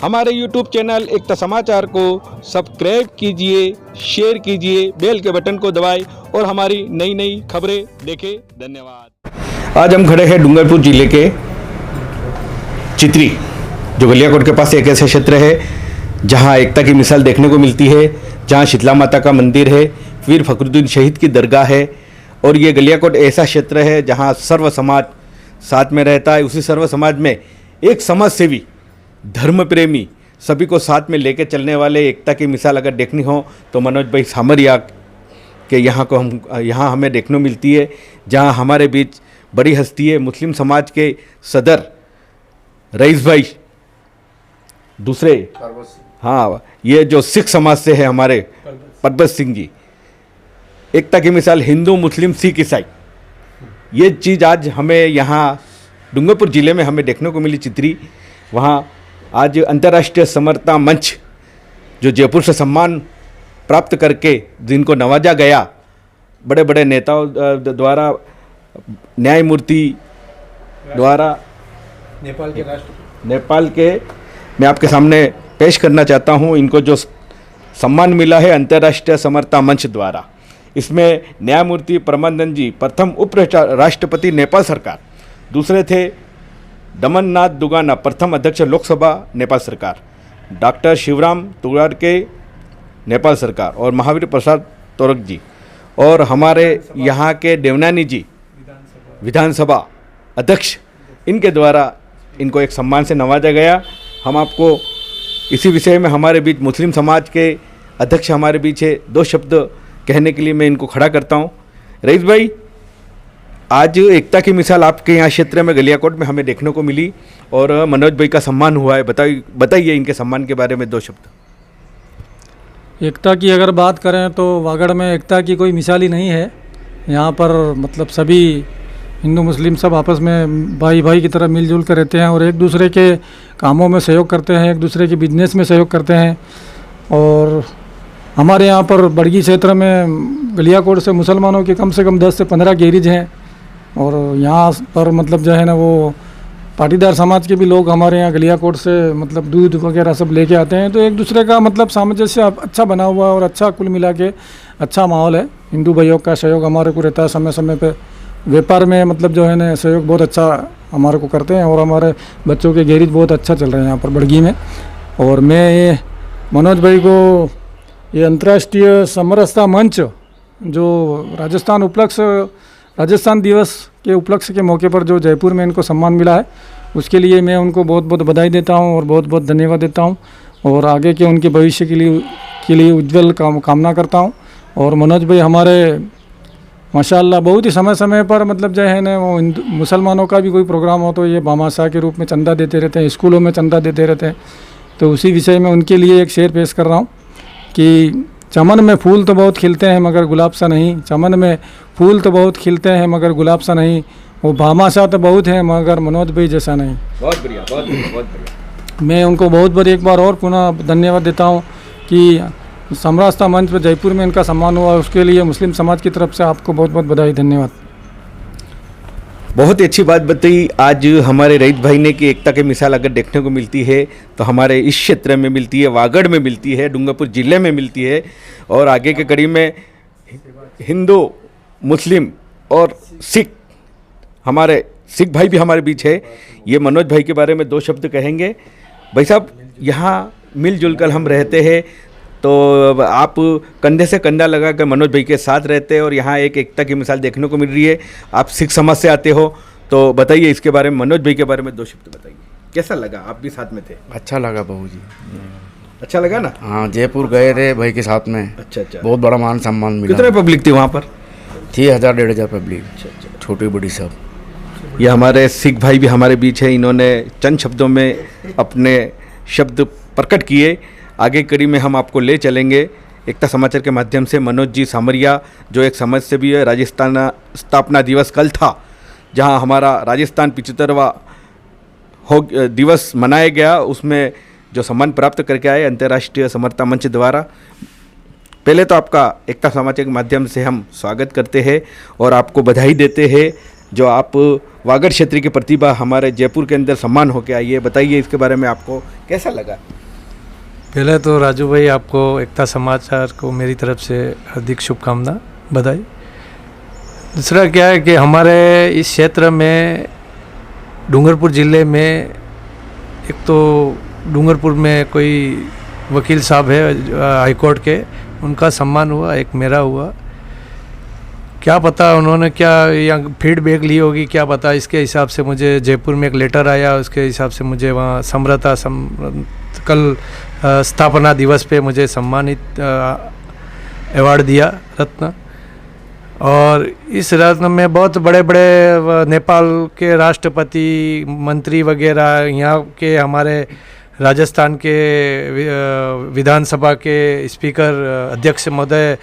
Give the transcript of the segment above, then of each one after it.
हमारे YouTube channel एकता समाचार को सब्सक्राइब कीजिए, शेयर कीजिए, बेल के बटन को दबाएं और हमारी नई नई खबरें देखें। धन्यवाद। आज हम खड़े हैं डूंगरपुर जिले के चित्री, जो गलियाकोट के पास एक ऐसा क्षेत्र है जहां एकता की मिसाल देखने को मिलती है, जहां शीतला माता का मंदिर है, वीर फखरुद्दीन शहीद की दरगाह है। और ये गलियाकोट ऐसा क्षेत्र है जहां सर्व समाज साथ में रहता है। उसी सर्व समाज में एक समाज सेवी, धर्म प्रेमी, सभी को साथ में लेकर चलने वाले एकता की मिसाल अगर देखनी हो तो मनोज भाई सामरिया के यहाँ हमें देखने मिलती है, जहां हमारे बीच बड़ी हस्ती है, मुस्लिम समाज के सदर रईस भाई, दूसरे ये जो सिख समाज से है हमारे परबत सिंह जी। एकता की मिसाल हिंदू, मुस्लिम, सिख, ईसाई, ये चीज़ आज हमें यहाँ डूंगरपुर ज़िले में हमें देखने को मिली चित्री। वहाँ आज अंतर्राष्ट्रीय समरता मंच, जो जयपुर से सम्मान प्राप्त करके जिनको नवाजा गया, बड़े बड़े नेताओं द्वारा, न्यायमूर्ति द्वारा, नेपाल के मैं आपके सामने पेश करना चाहता हूँ। इनको जो सम्मान मिला है अंतर्राष्ट्रीय समरता मंच द्वारा, इसमें न्यायमूर्ति परमानंद जी प्रथम उप राष्ट्रपति नेपाल सरकार, दूसरे थे दमननाथ दुगाना प्रथम अध्यक्ष लोकसभा नेपाल सरकार, डॉक्टर शिवराम तुगाड़के नेपाल सरकार और महावीर प्रसाद तोरक जी, और हमारे यहाँ के देवनानी जी विधानसभा अध्यक्ष, इनके द्वारा इनको एक सम्मान से नवाजा गया। हम आपको इसी विषय में हमारे बीच मुस्लिम समाज के अध्यक्ष हमारे बीच है, दो शब्द कहने के लिए मैं इनको खड़ा करता हूँ। रईस भाई, आज एकता की मिसाल आपके यहाँ क्षेत्र में गलियाकोट में हमें देखने को मिली और मनोज भाई का सम्मान हुआ है, बताइए इनके सम्मान के बारे में दो शब्द। एकता की अगर बात करें तो वागड़ में एकता की कोई मिसाल ही नहीं है। यहाँ पर मतलब सभी हिंदू मुस्लिम सब आपस में भाई भाई की तरह मिलजुल कर रहते हैं और एक दूसरे के कामों में सहयोग करते हैं, एक दूसरे के बिजनेस में सहयोग करते हैं। और हमारे यहाँ पर बड़गी क्षेत्र में गलियाकोट से मुसलमानों के कम से कम 10 से 15 गैरेज हैं और यहाँ पर मतलब जो है ना वो पाटीदार समाज के भी लोग हमारे यहाँ गलियाकोट से मतलब दूध वगैरह सब लेके आते हैं। तो एक दूसरे का मतलब सामंजस्य अच्छा बना हुआ है और अच्छा कुल मिला के अच्छा माहौल है। हिंदू भाइयों का सहयोग हमारे को रहता है समय समय पे। व्यापार में मतलब जो है ना सहयोग बहुत अच्छा हमारे को करते हैं और हमारे बच्चों के गैरेज बहुत अच्छा चल रहे हैं यहाँ पर बड़गी में। और मैं ये मनोज भाई को ये अंतर्राष्ट्रीय समरसता मंच जो राजस्थान दिवस के उपलक्ष्य के मौके पर जो जयपुर में इनको सम्मान मिला है, उसके लिए मैं उनको बहुत बहुत बधाई देता हूं और बहुत बहुत धन्यवाद देता हूं और आगे के उनके भविष्य के लिए उज्जवल कामना करता हूं। और मनोज भाई हमारे माशाल्लाह बहुत ही समय समय पर मतलब जो है ना वो मुसलमानों का भी कोई प्रोग्राम हो तो ये भामाशाह के रूप में चंदा देते रहते हैं, स्कूलों में चंदा देते रहते हैं। तो उसी विषय में उनके लिए एक शेर पेश कर रहा हूँ कि चमन में फूल तो बहुत खिलते हैं मगर गुलाब सा नहीं, चमन में फूल तो बहुत खिलते हैं मगर गुलाब सा नहीं, वो भामाशाह तो बहुत है मगर मनोज भाई जैसा नहीं। बहुत बढ़िया, बहुत बढ़िया, बहुत बढ़िया। मैं उनको बहुत एक बार और पुनः धन्यवाद देता हूँ कि समरसता मंच पर जयपुर में इनका सम्मान हुआ, उसके लिए मुस्लिम समाज की तरफ से आपको बहुत बहुत बधाई, धन्यवाद। बहुत ही अच्छी बात बताई आज हमारे रईस भाई ने कि एकता की मिसाल अगर देखने को मिलती है तो हमारे इस क्षेत्र में मिलती है, वागड़ में मिलती है, डूंगरपुर ज़िले में मिलती है और आगे के कड़ी में हिंदू, मुस्लिम और सिख, हमारे सिख भाई भी हमारे बीच है। ये मनोज भाई के बारे में दो शब्द कहेंगे। भाई साहब, यहाँ मिलजुल कर हम रहते हैं तो आप कंधे से कंधा लगा कर मनोज भाई के साथ रहते हैं और यहाँ एक एकता की मिसाल देखने को मिल रही है। आप सिख समाज से आते हो तो बताइए इसके बारे में, मनोज भाई के बारे में दो शब्द बताइए, कैसा लगा? आप भी साथ में थे। अच्छा लगा बहू जी, अच्छा लगा ना? हाँ, जयपुर गए थे भाई के साथ में। अच्छा, बहुत बड़ा मान सम्मान मिला। कितने पब्लिक थी वहाँ पर? थी 1000-1500 पब्लिक, छोटी बड़ी सब। ये हमारे सिख भाई भी हमारे बीच है, इन्होंने चंद शब्दों में अपने शब्द प्रकट किए। आगे कड़ी में हम आपको ले चलेंगे एकता समाचार के माध्यम से। मनोज जी सामरिया जो एक समाज सेवी है, राजस्थान स्थापना दिवस कल था जहां हमारा राजस्थान 75वां दिवस मनाया गया, उसमें जो सम्मान प्राप्त करके आए अंतर्राष्ट्रीय समरता मंच द्वारा। पहले तो आपका एकता समाचार के माध्यम से हम स्वागत करते हैं और आपको बधाई देते हैं जो आप वागड़ क्षेत्र की प्रतिभा हमारे जयपुर के अंदर सम्मान होकर आई है, बताइए इसके बारे में आपको कैसा लगा? पहले तो राजू भाई आपको एकता समाचार को मेरी तरफ से हार्दिक शुभकामना, बधाई। दूसरा क्या है कि हमारे इस क्षेत्र में डूंगरपुर ज़िले में एक तो डूंगरपुर में कोई वकील साहब है हाई कोर्ट के, उनका सम्मान हुआ, एक मेरा हुआ। क्या पता उन्होंने क्या या फीडबैक ली होगी, क्या पता, इसके हिसाब से मुझे जयपुर में एक लेटर आया, उसके हिसाब से मुझे वहाँ समरता कल स्थापना दिवस पे मुझे सम्मानित अवार्ड दिया, रत्न। और इस रत्न में बहुत बड़े बड़े नेपाल के राष्ट्रपति, मंत्री वगैरह, यहाँ के हमारे राजस्थान के विधानसभा के स्पीकर अध्यक्ष महोदय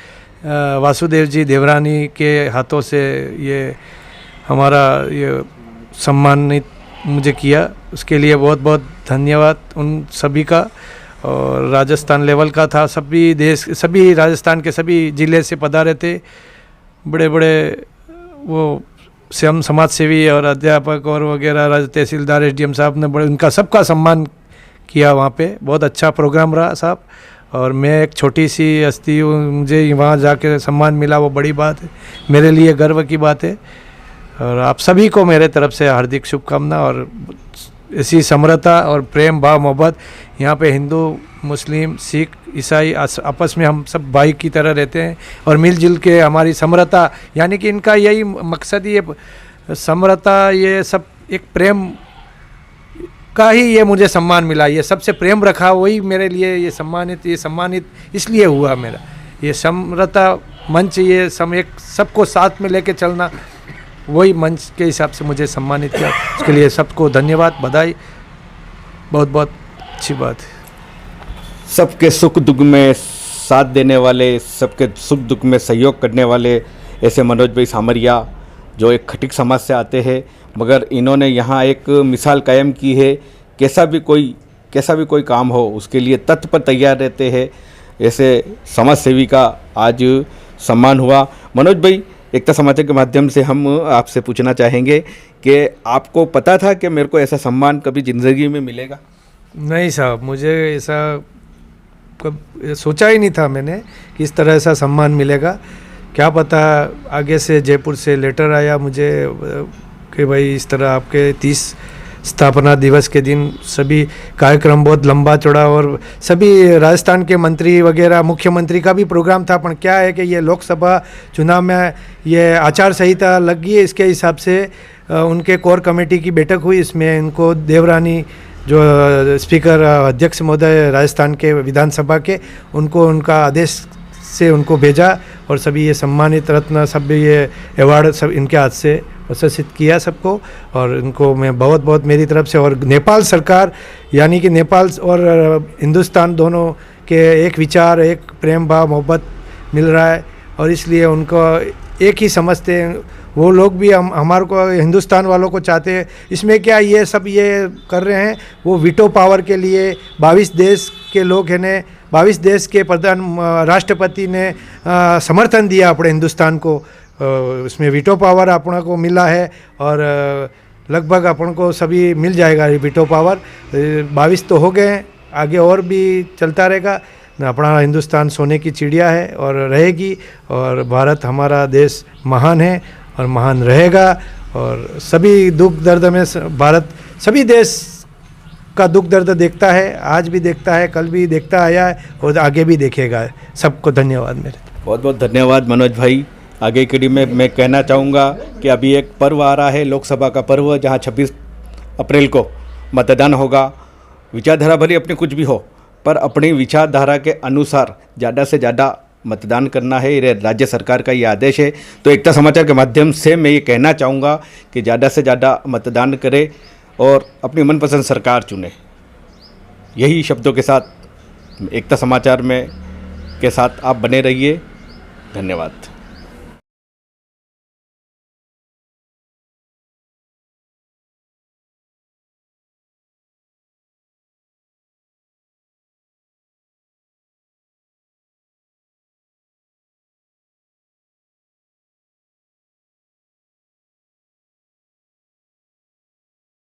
वासुदेव जी देवरानी के हाथों से ये हमारा ये सम्मानित मुझे किया, उसके लिए बहुत बहुत धन्यवाद उन सभी का। और राजस्थान लेवल का था, सभी राजस्थान के सभी ज़िले से पधारे थे, बड़े बड़े वो समाज सेवी और अध्यापक और वगैरह, तहसीलदार, एसडीएम साहब ने बड़े उनका सबका सम्मान किया वहाँ पे। बहुत अच्छा प्रोग्राम रहा साहब। और मैं एक छोटी सी हस्ती हूँ, मुझे वहाँ जाके सम्मान मिला, वो बड़ी बात है, मेरे लिए गर्व की बात है। और आप सभी को मेरे तरफ से हार्दिक शुभकामना। और ऐसी समरता और प्रेम भाव मोहब्बत, यहाँ पे हिंदू, मुस्लिम, सिख, ईसाई आपस में हम सब भाई की तरह रहते हैं और मिलजुल के हमारी समरता, यानी कि इनका यही मकसद ही है, समरता, ये सब एक प्रेम का ही ये मुझे सम्मान मिला। ये सबसे प्रेम रखा, वही मेरे लिए ये सम्मानित इसलिए हुआ मेरा। ये समरता मंच, ये एक सबको साथ में लेके चलना, वही मंच के हिसाब से मुझे सम्मानित किया। उसके लिए सबको धन्यवाद, बधाई, बहुत बहुत अच्छी बात है। सबके सुख दुख में साथ देने वाले, सबके सुख दुख में सहयोग करने वाले ऐसे मनोज भाई सामरिया, जो एक खटिक समाज से आते हैं, मगर इन्होंने यहाँ एक मिसाल कायम की है। कैसा भी कोई काम हो उसके लिए तत्पर तैयार रहते हैं। ऐसे समाज सेवी का आज सम्मान हुआ। मनोज भाई, एकता समाचार के माध्यम से हम आपसे पूछना चाहेंगे कि आपको पता था कि मेरे को ऐसा सम्मान कभी ज़िंदगी में मिलेगा? नहीं साहब, मुझे ऐसा कब सोचा ही नहीं था मैंने कि इस तरह ऐसा सम्मान मिलेगा। क्या पता आगे से जयपुर से लेटर आया मुझे कि भाई इस तरह आपके 30 स्थापना दिवस के दिन सभी कार्यक्रम बहुत लंबा चौड़ा, और सभी राजस्थान के मंत्री वगैरह, मुख्यमंत्री का भी प्रोग्राम था। पर क्या है कि ये लोकसभा चुनाव में ये आचार संहिता लग गई है, इसके हिसाब से उनके कोर कमेटी की बैठक हुई। इसमें इनको देवरानी, जो स्पीकर अध्यक्ष महोदय राजस्थान के विधानसभा के, उनको उनका आदेश से उनको भेजा और सभी ये सम्मानित रत्न, सब ये अवार्ड सब इनके हाथ से प्रशासित किया सबको। और इनको मैं बहुत बहुत मेरी तरफ से, और नेपाल सरकार, यानी कि नेपाल और हिंदुस्तान दोनों के एक विचार, एक प्रेम भाव मोहब्बत मिल रहा है, और इसलिए उनको एक ही समझते हैं। वो लोग भी हमारे को, हिंदुस्तान वालों को चाहते हैं। इसमें क्या ये सब ये कर रहे हैं, वो वीटो पावर के लिए 22 देश के लोग हैं, 22 देश के राष्ट्रपति ने समर्थन दिया अपने हिंदुस्तान को। उसमें वीटो पावर अपना को मिला है, और लगभग अपन को सभी मिल जाएगा वीटो पावर। 22 तो हो गए, आगे और भी चलता रहेगा। अपना हिंदुस्तान सोने की चिड़िया है और रहेगी, और भारत हमारा देश महान है और महान रहेगा। और सभी दुख दर्द में भारत सभी देश का दुख दर्द देखता है, आज भी देखता है, कल भी देखता आया है और आगे भी देखेगा। सबको धन्यवाद मेरे। बहुत बहुत धन्यवाद मनोज भाई। आगे कड़ी में मैं कहना चाहूँगा कि अभी एक पर्व आ रहा है, लोकसभा का पर्व, जहाँ 26 अप्रैल को मतदान होगा। विचारधारा भले अपनी कुछ भी हो, पर अपनी विचारधारा के अनुसार ज़्यादा से ज़्यादा मतदान करना है। ये राज्य सरकार का ये आदेश है। तो एकता समाचार के माध्यम से मैं ये कहना चाहूँगा कि ज़्यादा से ज़्यादा मतदान करें और अपनी मनपसंद सरकार चुने। यही शब्दों के साथ एकता समाचार में के साथ आप बने रहिए। धन्यवाद।